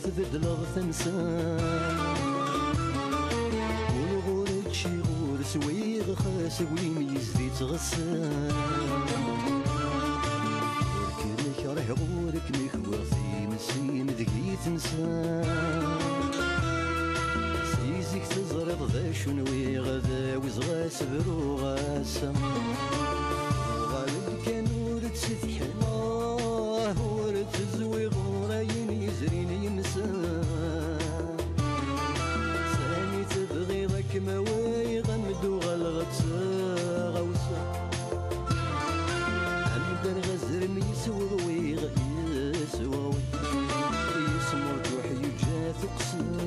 تبدلغ تنسان والغورك شي غور سويغ خاس وين يزدي تغسان وركنك راه غورك مخوصي مسين دقي تنسان سيزيك تزرد ذا شنوي غدا وزغاس بروغاسا وغالب كان ورد ستحنا ورد تزوي غراين يزرين يمسان سامي تبغي ذاك مواي غمدو غلغت غوسا عمدن غزر ميسوغوي يسوغوي يسمر توحي وجات قسام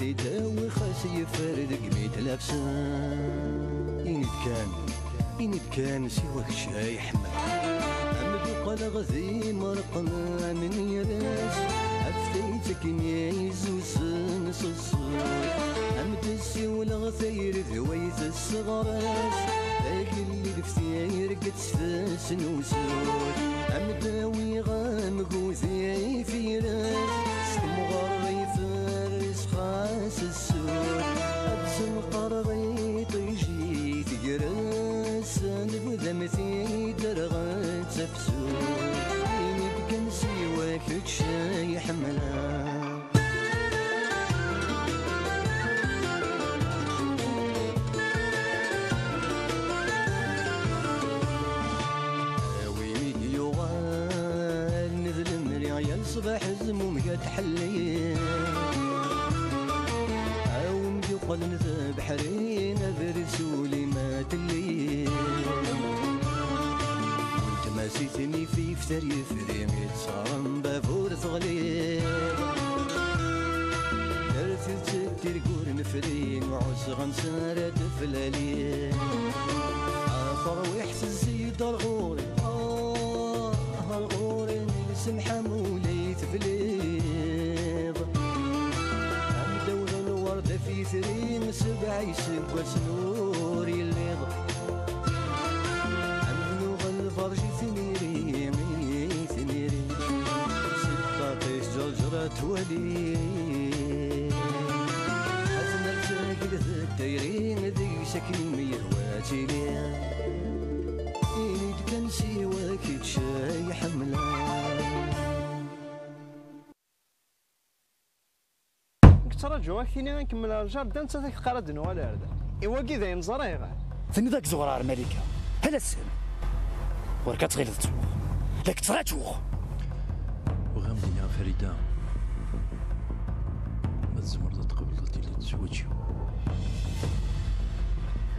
تداوي خاسي فرد قميت لابسان إني كان سواك شاي حمل أمدو قال غذي مرقنا من يراس أفتيتك نيزو سنصصوي أمد السيول غثير ذويت الصغراس ذاك اللي لفتير قد سفاس نوسوي أمداوي غامقوثي في راس سمغري فارس خاس السور أبسم قرغيط يجي تجرس نبذمتي درغت تفسور إني بكن سواك شاي حملا صباح الزموم قد حلي عاوم يقل نذاب حرين برسولي ما تلي وانت ما سيتني في فتر يفريم يتصارم بافور ثغلي درت تدير قور نفرين وعز غنسارة فلالي آخر ويحسن زيد الغوري الغوري سمحة موليت بليض عم دور الوردة في ثرين سبع يسبى سنور يليض عم نوغ الفرج ثنيري ستة قيس جرجرة ولي حزن الزاقل ذا الدايرين ذي سكن ميهواتي ليه إني كان سواك شاي حملان تراجعوا كاين نكمل الجار انت ذاك قراد ولا هذا ايوا كي ذا ينزريغ ثني ذاك زغرار ملكه هلا السن ورك تغير تسوق لك تراجعوا وغامدين يا فريده ما تزمر تقبل اللي تزوجي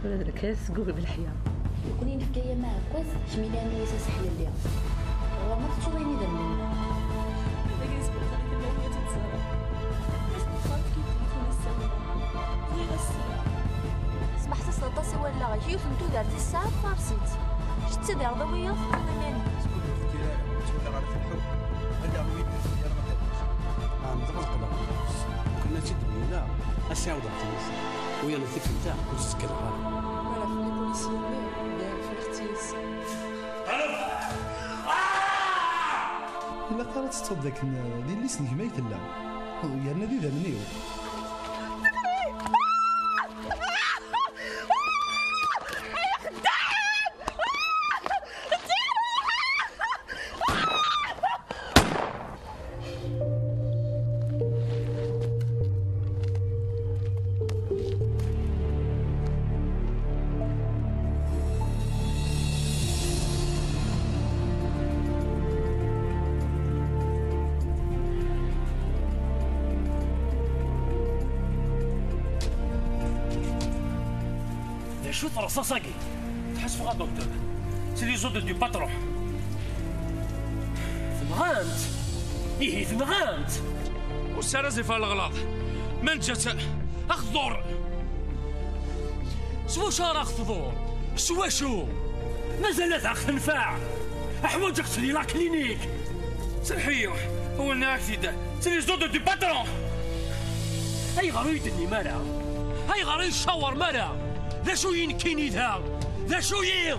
ولاد الكاس قوي بالحياه كوني نحكي معاك كويس شمينا انا ساحل ليا والله ما تشوفيني ذنب سمحت تصطاسي ولا غير يفهمتو دارتي الساعه فارسيت شتي دار ضويه في الضماني تقول له فكرة تولى غير في الحب هذا هو يدير ديال ما كانش نطلق لا كنا تدوينا اساو دارتيس ويا الفكر نتاع وسكر غير ولا في لي بوليسيين داير في الاختياس إلا قررت تصدق ديال اللي سنك ما يتلا يا النبي ذا منيو شوف رصاصاكي تحس فيها دكتور سي لي زود دو باترون ثمغانت ايه ثمغانت والسرازي في الغلاط من جات اخضر سوا شار اخضر سوا شو مازال ذاك تنفع احواجك تسلي لا كلينيك سرحيه هو ناكسيدا سي لي زود دو باترون اي غريدني مالا اي غريد شاور مالا ذا شو ينكيني ذا شو ين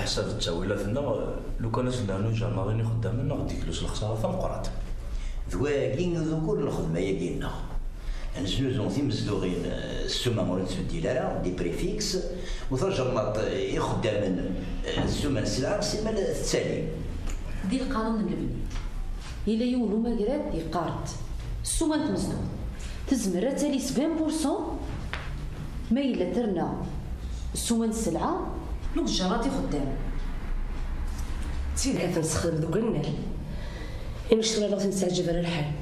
حساب التاويلاتنا لو كان سنا نرجع ناضيني خدامنا غادي يكلوس الخساره ثمقرات ذواكين ذكور الخدمه يا ديالنا نزنوزون في مزدوغين السومه ما نتبدل لا دي بريفيكس وترجع الناط يخدم السومه السلعه سيما التالي دي القانون اللبني الا يولو ماكرات يقارت السومه تمزدوغ تزمر تالي 70% ما الا ترنا السومه السلعه لو جراتي خدام تيدها تنسخر دوك النار إن شرا لا تنستعجب على الحال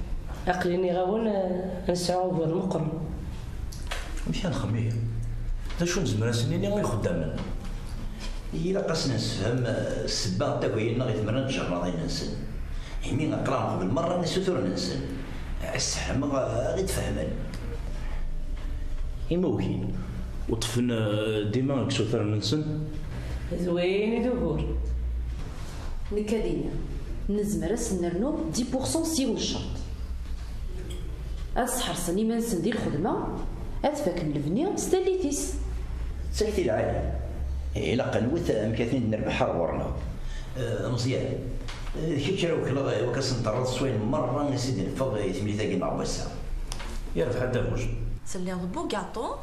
عقليني غاون نسعو المقر مشان خميه دا شو نزمر سنين غير خدامنا إلا قصنا نسفهم السباق تاكوينا غير ثمرنا نرجع ناضي ننسن يمين نقراهم قبل مرة نسوتور ننسن السحم غير تفهمن إما وكين وطفنا ديما كسوتر ننسن زوين دهور نكادينا نزمر نرنو 10% سيو الشرط أصحرصني ما نسندي الخدمة أتفاكن البنية ستاليتيس ساكتي العالم إلا قنوت مكاثين نربح ورنا مزيان كيف جراو وكاسنطرد سوين مرة نسيت نفض يتملي ثاقي مع وسا يعرف حدا واش سلي ضبو كاطو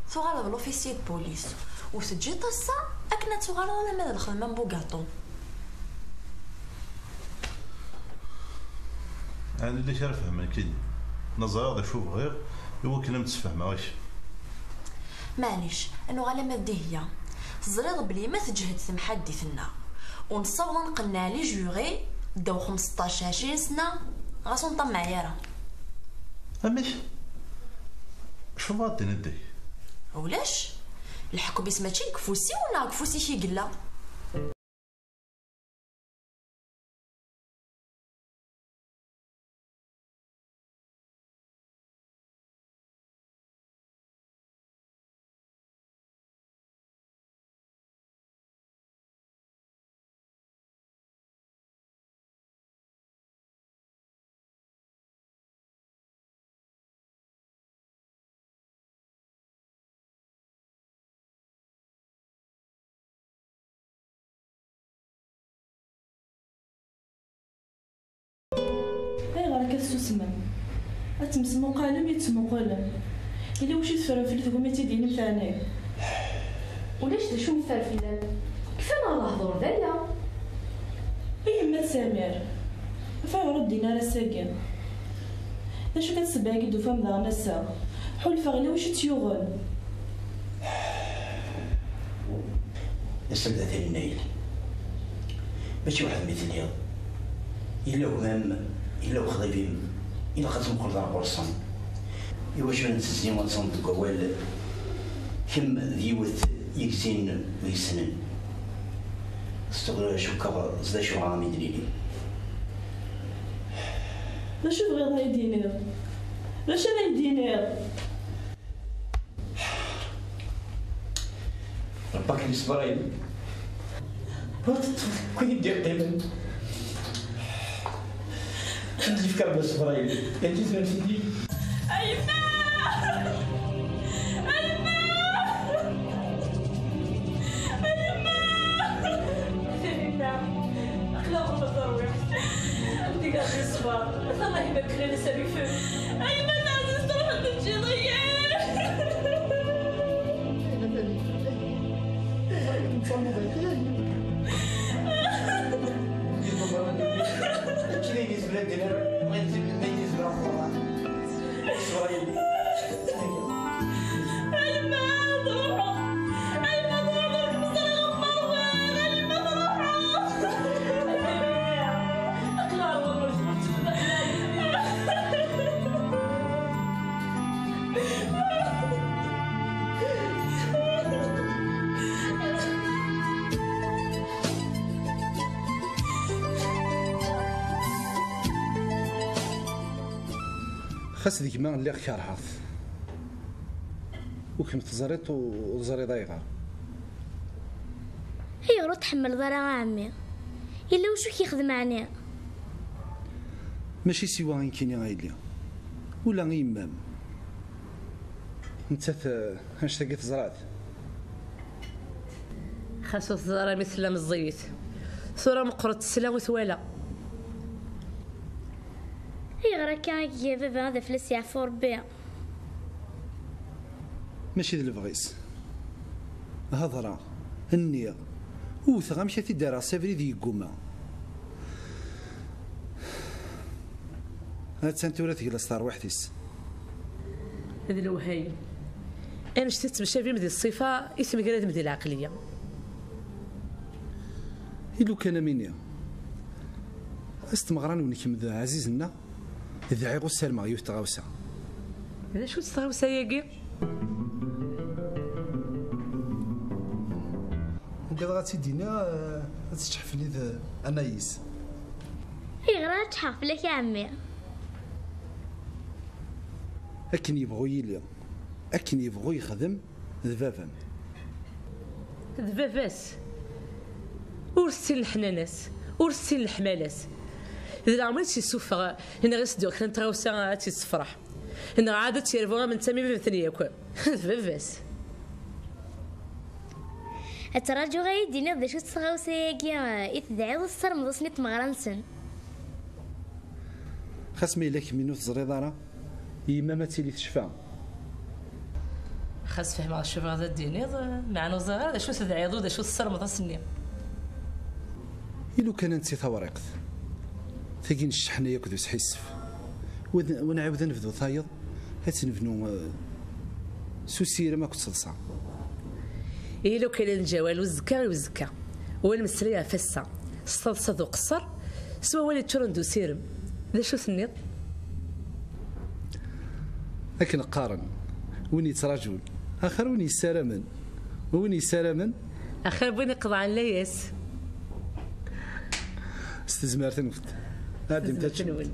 ثغال لوفيسي د بوليس وسجي طصا أكنا ثغال ولا ماذا الخدمة بو كاطو أنا اللي شرف فهمك كي نظرة هذا شوف غير هو كلام تفهم واش معليش انو غالا ما هي تزريض بلي ما تجهد ثم حديثنا ونصوض نقلنا لي جوغي داو 15 20 سنه غاسو نطمع يارا امش شو غادي ندي ولاش الحكم بسماتي كفوسي ولا كفوسي شي قلا كتسمم اتمسمو قالم يتسمو قالم الا واش تفرن في الثقومه تيدين مفاني ولاش دا شو مفرفلان كفانا الله دور دايا اي ما سامر فاين رد دينار الساكن اش كتسباكي دو فام داغ نسا حول فغلا واش تيوغل نسمع ثاني النيل ماشي واحد مثلي الا ومام إلا وخضيبين إلا خاطر نقول ذا قرصان إوا شو نتزين ونصندق أول كم ديوث يكزين ويسنن استغل شو كبر زدا شو عامي دليلي لا شوف غير هاي دينير لا شو هاي دينير ربك الإسبرايل كون يدير قيمة عندي فكرة بالصبرايل انتي زمان سيدي أيما أيما أيما سيدنا أخلاق المطاوع أنتي قاعدة الصبار الله يبارك لنا سالفة أيما نعزز تروح تمشي ضيّان خاص ديك ما اللي كارهات وكم تزريط وزري ضايغه هي غير تحمل ضرا عمي الا وشو كيخدم عني ماشي سوا غير كيني غايليا ولا غير يمام انت هاش تاقي تزرات خاصو تزرى مثل مزيت ثورة مقرط السلا وثوالا غير كان يا بابا هذا فلس يعفو ربي ماشي ذا البغيس هضرة النية وثغا مشى تدار سافري ذي قوما هاد سانتورا تجلس طار وحديس هذا الوهاي انا شتيت تمشى في مدي الصفة اسم قراد مدي العقلية إلو كان منيا استمغران ونكمد عزيزنا إذا عيغو السلمى غيوث تغاوسا هذا شو تغاوسا ياكي انت غاتي دينا تشحفني ذا انايس غير تحفل لك يا عمي أكن يبغو يليا أكن يبغو يخدم ذبابا ذباباس ورسين الحناناس ورسين الحمالاس إذا عمري تيسوفغ هنا غير صديق كان تغاوسا تيسفرح هنا عادة تيرفوها من تامي بثنية ياكل ذباباس التراجو غايدينا بدا شو تغاوسا ياكي إتدعي الصر مضصني تمغرانسن خاص ميلاك منو تزري دارا يما ما تيلي تشفى خاص فهم شوف هذا الدينيض مع نوزا هذا شو تدعي ضد شو الصر مضصني إلو كان نسي ثوريقت ثقين الشحنة ياكدو سحيسف ونعاود نفذو ثايض هات نبنو سوسيرة ما كنت صلصة إلو كان الجوال والزكا والزكا والمسرية فسا صلصة ذو قصر سوا ولي تشرندو سيرم ذا شو ثنيض لكن قارن وين يتراجون اخر وين يسالمن وين يسالمن اخر وين يقضى عن لياس استزمارت نفت هادي متاتشن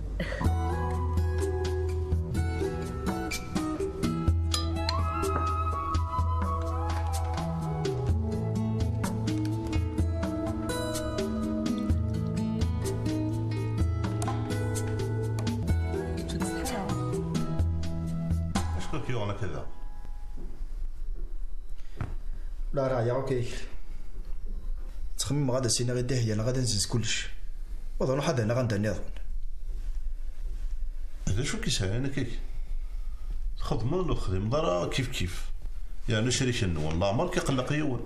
كذا لا راه يا اوكي تخمم غادا سينا غير داهيه انا غادا نزز كلش وظن حد انا غندني اظن هذا شو كيساوي انا كيك خدمه ولا خدم دارا كيف يعني شريك النو والله ما كيقلق يول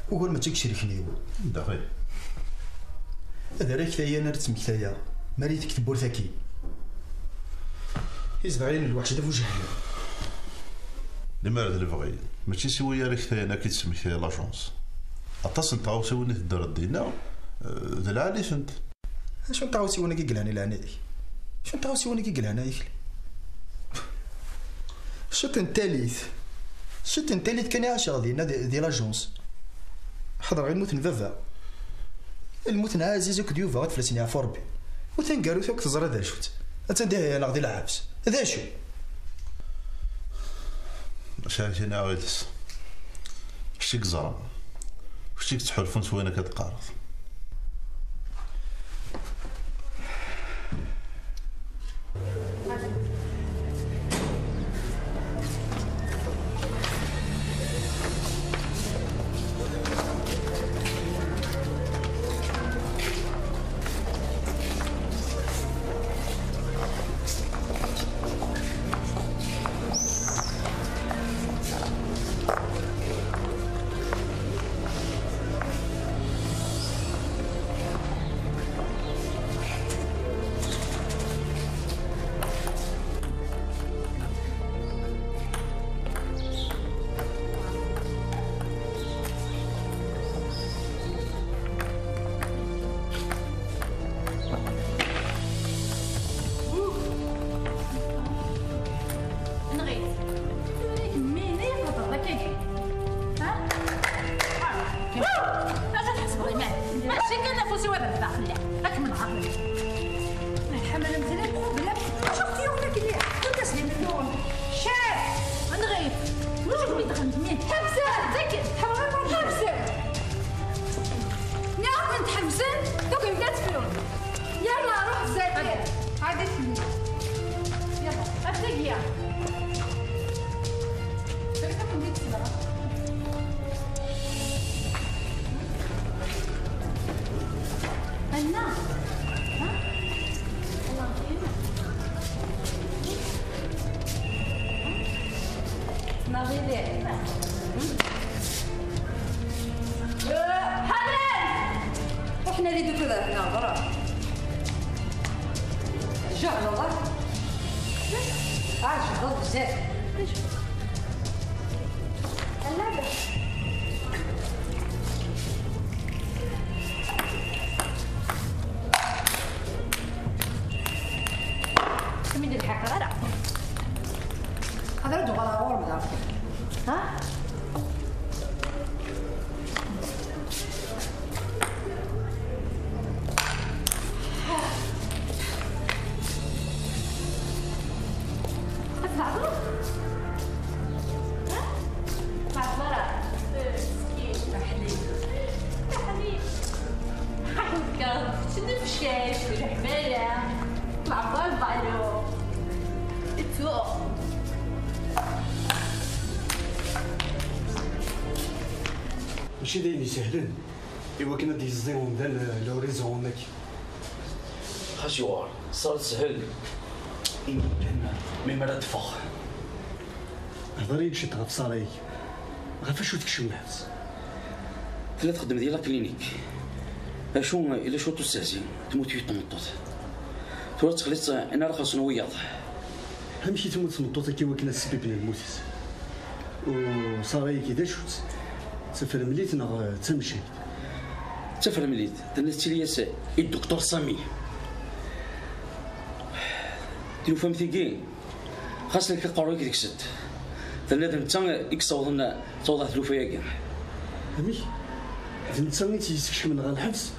وقول ما تيك شريكني دقيق هذا راه كفايه انا رتم كفايه مالي تكتب ورثاكي يزبعين الوحش دا فوجهنا لماذا البغي ماشي سويا لك ثاني كي تسمي فيها لاجونس اتصل تعاوسي وين تدار الدينا ذا العالي فهمت شو تعاوسي وانا كيقلعني العنادي شو تعاوسي وانا كيقلعنا ياكل شو تنتاليت كان عاشر دي لاجونس حضر غير الموت نفافا الموت عزيز كديوفا غتفلسني عفو ربي وتنقالو ثوك تزرى ذا شوت اتنديها انا غادي العابس هذا شو شاهدتي ناويلس شتيك زرم شتيك تحلفون سوينا كتقارض حنان وحنا اللي دوك هنا برا جا والله شغل بزاف اللعبة من الحق غير هذا ردو غلا غور مدار ها ماشي دايرين يسهلن إوا كنا ديزيون دال لوريزون هناك خشوار صار سهل يمكن ميمرا تفخ هضري شي طرف صاريك غير شو تكشف الحبس لا تخدم ديال كلينيك اشو الا شو تستهزئ تموت في طمطوط تورا تخليت انا راه خاصنا وياض همشي تموت طمطوط كيما كنا السبب من الموت وصاري كي داشوت تفر مليت نا تمشي تفر مليت دنت ليا الدكتور سامي ديرو فهمتي كي خاص لك قرويك ديك السد تنادم انت يكصوضنا توضح تلوفيا كاع امي انت ملي تيسكش من غير الحبس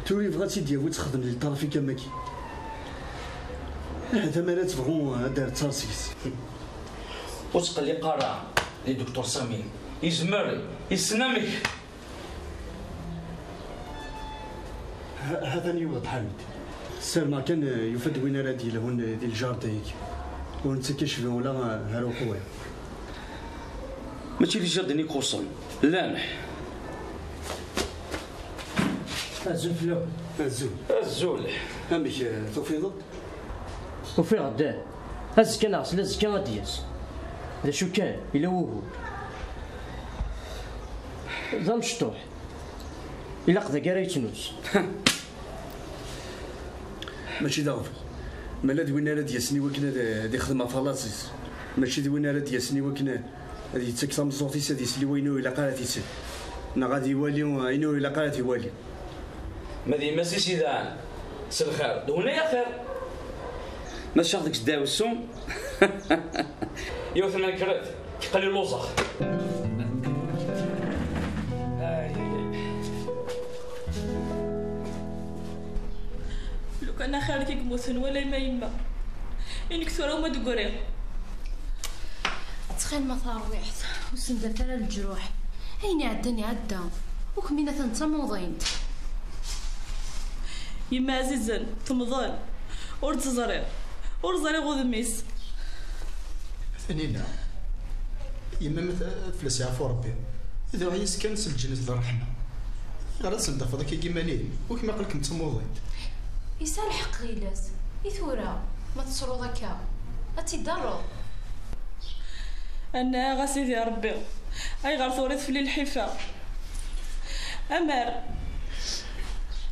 تولي بغاتي ديالو تخدم لي الطرفي كماكي هذا ما لا تبغوا دار ترسيس وتقلي قرا لي دكتور سامي يزمر يسنمك هذا نيوض حامد سلمى كان يفد وين راه ديال هون ديال الجار تاعك وانت كيشفي ولا هارو خويا ماشي اللي جادني كوصل لامح الزول في الاول الزول امك توفيق وفي غدا هز كان عسل هز كان غادياس هذا شو كان الا وهو ظل مشطوح الا قضى كاع يتنوس ماشي دافو مالا دوينا راه دياسني وكنا دي خدمه فلاصيس ماشي دوينا راه دياسني وكنا هذه تكسام الزوطيس هذه سلي وينو الا قالت يسد نا غادي يوالي عينو الا قالت يوالي ما ديما سي سيدان سي الخير دونا يا خير ما شاغدك داو السوم يوثنا الكرات كيقلي الوسخ لو كان خالك يموتن ولا ما يما انك ثورة وما دقوري تخيل ما ترويحت وسند فعل الجروح اين عداني عدا وكمينة انت موضينت يما عزيزا تمضال ور تزرير ور زري غود ميس ثانينا يما فلس يعفو ربي اذا عيس كان سجنت ذا الرحمه غير سند فضاك كيماني وكما قال لك انت موضينت يسال الحق غيلاس يثورا ما تصرو ذاك اتيضرو انا غاسيدي ربي اي غير ثوريت في الحفا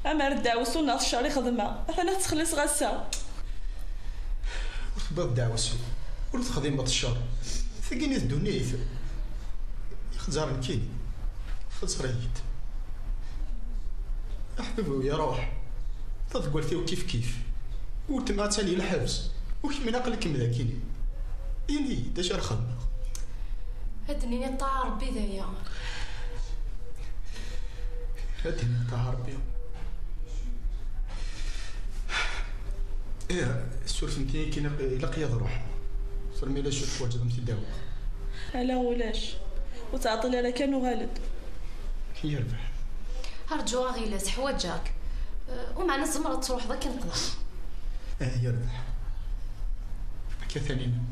امر داوس وناض الشاري خدمه انا تخلص غسا وتبغى داوس ولا تخدم بط الشر ثقيني الدنيا يخزر الكيني خسريت احببوا يا روح تقول فيه كيف كيف وتما تاني الحبس وكيما نقلك من ذاكيني يعني داش الخدمه هدني طاع ربي ذايا هدني طاع ربي السور فهمتيني كي يلقى روح صار ميلا شوف واجد متداوى على ولاش وتعطي لها كان وغالد يربح هرجوها غيلاس حواجاك ومعنا الزمرة تروح ذاك نقضى يربح كثانين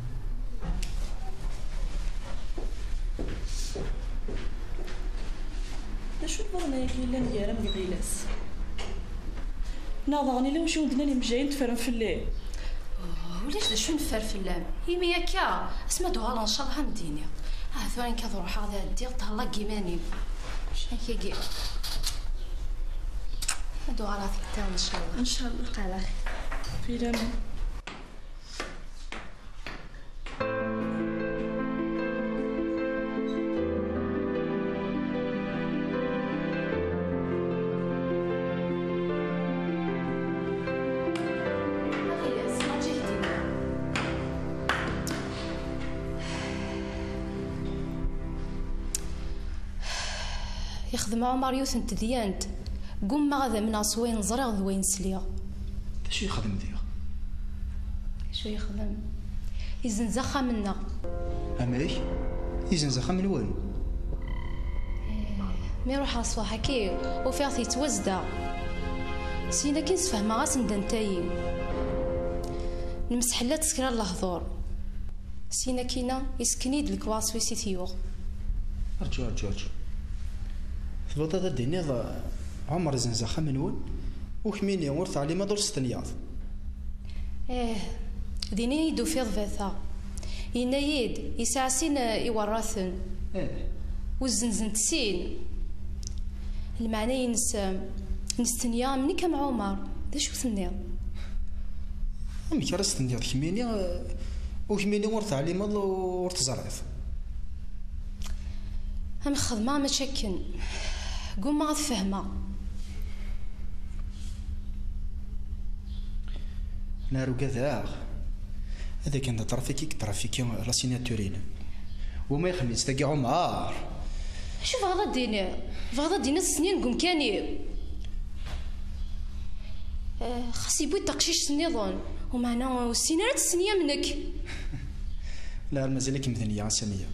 شو البغنا ياك الا ندير من غيلاس ناضغني لو شو ودنا لي مجايين تفرم في الليل وليش دا شو نفر في اللام هي مياكا اسمها دوها ان شاء الله نديني ثواني كذا روح هذا ديال طهلا كيماني شنو كيجي هادو على ثقتها ان شاء الله. ان شاء الله على خير في الامان. يخدم عمر يوثن تديانت قوم ما غادا من عصوين زريغ ذوين سليا. شو يخدم ديا؟ شو يخدم؟ يزن زخا منا. اماك يزن زخا من وين؟ ما يروح الصباح هكي وفيها تيتوزدا سينا كي نسفهم غاس ندنتايين نمسحلات سكرا الهضور سينا كينا يسكنيد الكواس ويسي تيوغ. ارجو ثبوت هذا الدنيا عمر يزن زخا من وين؟ وكميني ورث علي ما دور ستنياض. ديني يدو في ضفاثا ينايد يسعسين يورثن والزنزن تسين المعنى نستنيا مني كم عمر دا شو ثنيا امي كرا ستنياض كميني وكميني ورث علي ما ورث زرعث هم خدمة ما تشكن قوم ما غتفهمها. نارو كذا هذا كان ترافيكي لا سيناتورين وما يخمس تاقي عمر. شوف هذا الدين السنين قوم كاني خاص يبوي تقشيش سنيضون ومعنا والسينارات السنية منك. لا مازالك مذنية سامية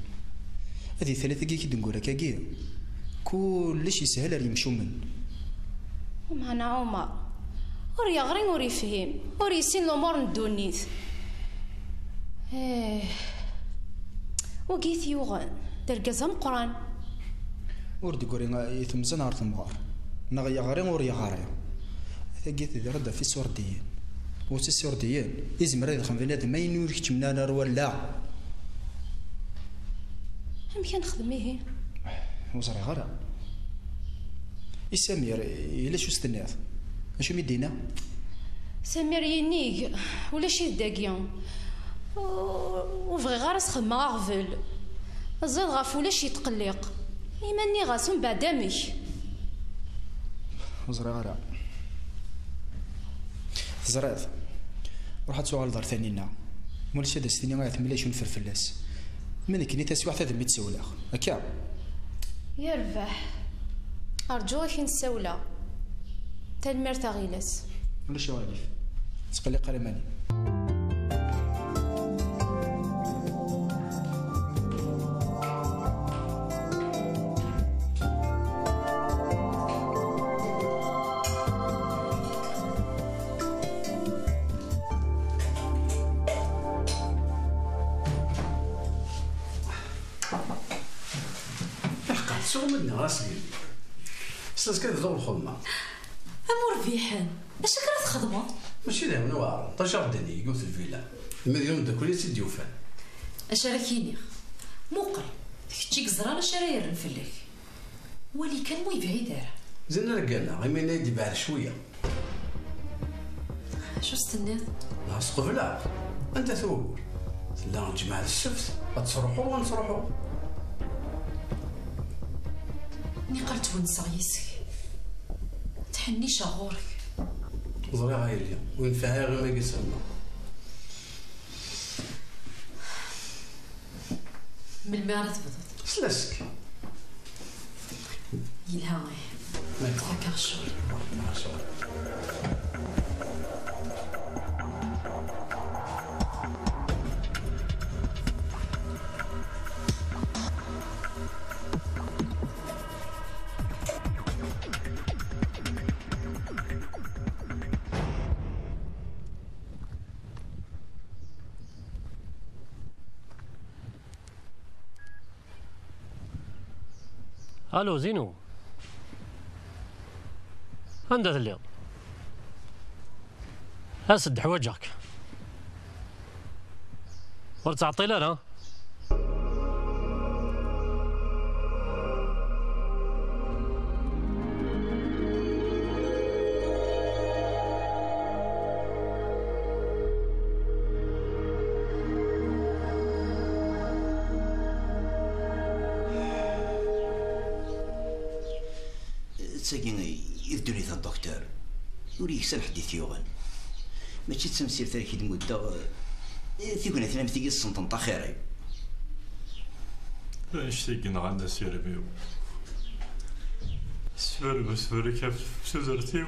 هذه ثلاثة كي نقول لك كلش يسهل راه يمشوا من ومعنا عمر وري يغرين وري يفهم وري يسين الامور ندونيت. وقيت يوغن دركزا مقران ورد قوري يتمزن عرض المغار نغيا غارين وريا غارين ثقيت إذا رد في السورديين وسي السورديين إزم راه يدخل بنادم ما ينورك تمنانا ولا هم كان نخدميه وزري غرا سمير إلا شو استناد اشو مدينا سمير ينيك ولا شي داكيا وفغي غارس خدمة غفل الزيد غاف ولا شي يتقلق يمني غاس من بعد دامك وزري غرا زراد روح تسوغ لدار ثانينا مولا شي هاد السنين غاية ثملي شو نفرفلاس منك كني تسوي حتى ذمي تسولا هكا يربح أرجوك نسولا تلمير تغيلس ولا شي غاليف تقلي قريماني. شغل منا راسي استاذ كذا ذوق الخدمه امور فيحن اش كرا تخدموا ماشي لا منوار طجر دني قلت الفيلا المليون دا كل سيدي وفان اش راكيني موقر كتشيك زرا اش راه يرن فلك ولي كان موي بعيد دار زين رجالنا غير من يدي بعد شويه شو استنيت ناس قبله انت ثور لا نجمع السبت تصرحوا ونصرحوا ني قلت ونسى يسك تحني شغورك زري غايليا وينفعها غير ما قسمنا من المعرض بدت سلاسك يلها غير هكا الشغل الو زينو عندها الليل اسد حواجك ورد تعطي لنا تساقي يدوني ذا الدكتور يوري يكسر حديث يوغن ماشي تسمسير تاريخ المدة تيكون اثنين تيجي السنطنطة خيري اشتيقنا عندنا سيرميو سفر كيف سوزرتي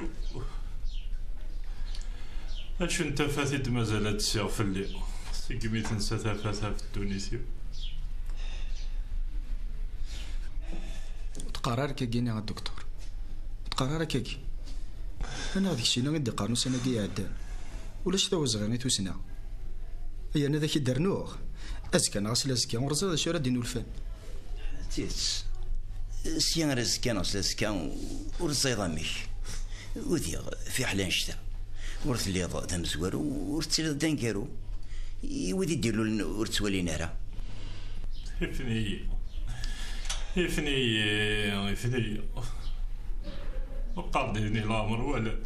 اش انت فاتد مازال تسيغ في الليل سيكمي تنسى تفاتها في الدونيسيو تقرر كاكيني على الدكتور تقرر كاكي انا هذيك الشيء غادي قارنو سنه كي عدان ولاش تا وزغاني توسنا هي انا ذاك درنوغ ازكى ناس لازكى ورزا شو راه دينو الفن تيتس سيان رزكا ناس لازكى ورزا يضاميك وذي في حلان شتا ورث اللي ضا مزوار ورث دانكارو ودي ديرلو ورث ولينا راه يفني وقضيني الامر ولا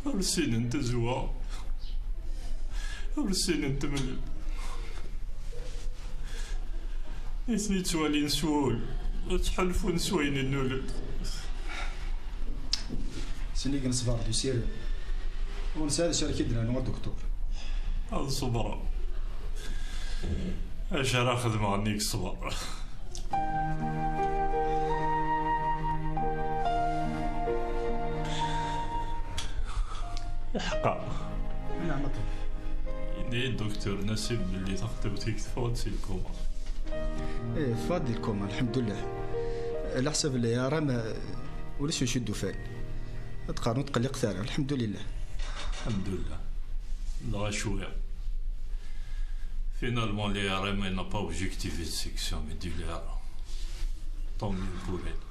ورسين انت زوا ورسين انت من يثني توالي نسول وتحلفوا نسوين النولد سني كنصبر دو سير ونسال شركه درنا نو دكتور هذا صبر اش راه خدمه عنيك الصبر حقا نعم طيب إني الدكتور نسيب اللي تخطبتك تفوتي الكوما ايه فاضي الكوما الحمد لله على حسب اللي يا راه ولاش يشدوا فال تقارنوا تقلق ثار الحمد لله الحمد لله لا شويه finalement les RM n'a pas objectivé de section médulaire tant mieux pour elle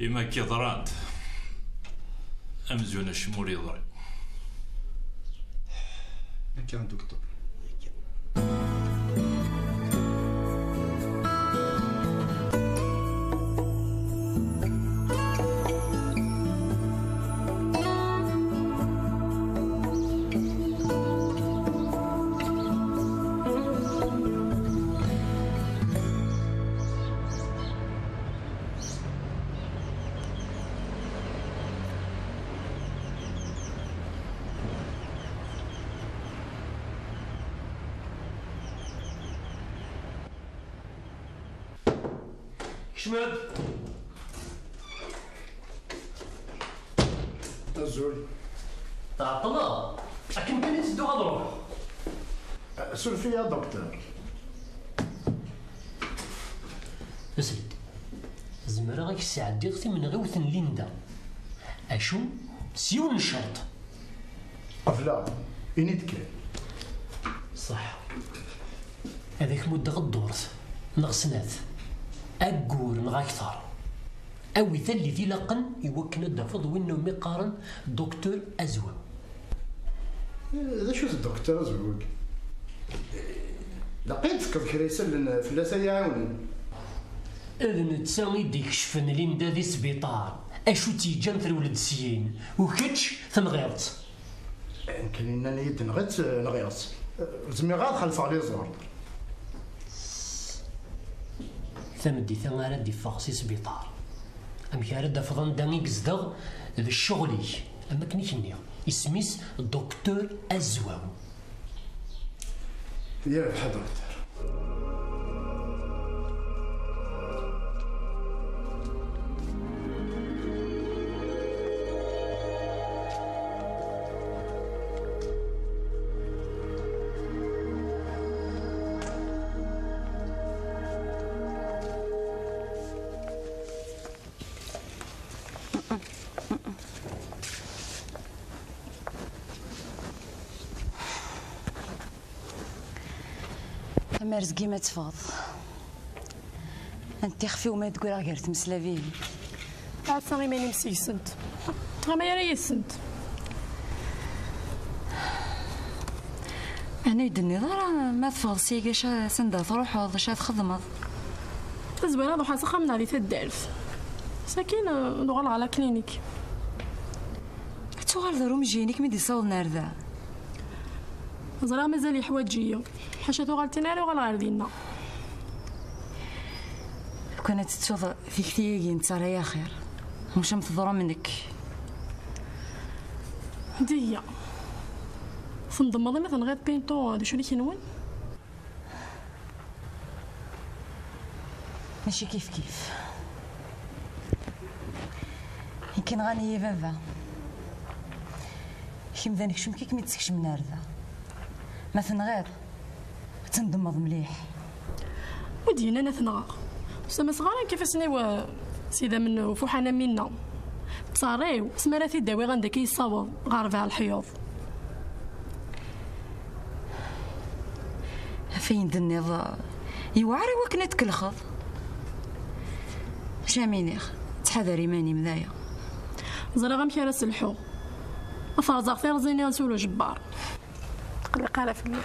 إما كي ضرات أمزون الشمور يضرب كان دكتور شمال الزول تعطلا أكن كان يسدو غضروح سولفي يا دكتور اسلد زمرا غيك الساعة ديغتي من غيوث ليندا أشو سيون الشرط أفلا إني تكال صح هذيك مدة غدورت نغسنات أقور نغا أكثر أوي ثلي ذي لقن يوكنا دافض وينو مقارن دكتور أزوم ذا شو الدكتور أزوم لقيت فكر كريسل فلاسة يعاونن إذن تساوي ديك شفن ليندا ذي سبيطار أشو تيجان في الولد سيين وكتش ثنغيرت يمكن إنني يد نغيت نغيرت زمي غاد خلف عليه زور ثمدي ثمارة دي فاقسي سبيطار أم كارد دافضان داني قزدغ ذا الشغلي أما كني اسميس دكتور أزواو يا حضرتك أما رزقي ما تفاض أنت خفي وما تقول غير تمسلا فيه عصامي ماني مسيسنت غما يا يسنت أنا يدني راه ما تفاض سيكا شا سندا تروح شا تخدمض زوينة روح أسخا من هذه الدارس ساكين نغال على كلينيك توغال دارو مجينيك ميدي صاول ناردا زرا مازال يحواجية حاشا توغال تناري وغال غير دينا وكانت تتوض في كثير انت راهي خير مش متضرة منك ديا تنضمضي مثلا غير بينطو هادي شو اللي كينون ماشي كيف يمكن غاني يا بابا كيم ذانك شو مكيك ميتسكش من هذا ما تنغير تنضمض مليح ودينا انا تنغا سما صغار كيف سنيو سيدا من فوحنا منا تصاريو سماراتي داوي غندا كيصاوب غاربها الحيوض فين دنيض يوعري وكنا تكلخض شامينيخ تحذري ماني مذايا زرا غمشي راس الحو افرزق في رزيني نسولو جبار تقلق على فلي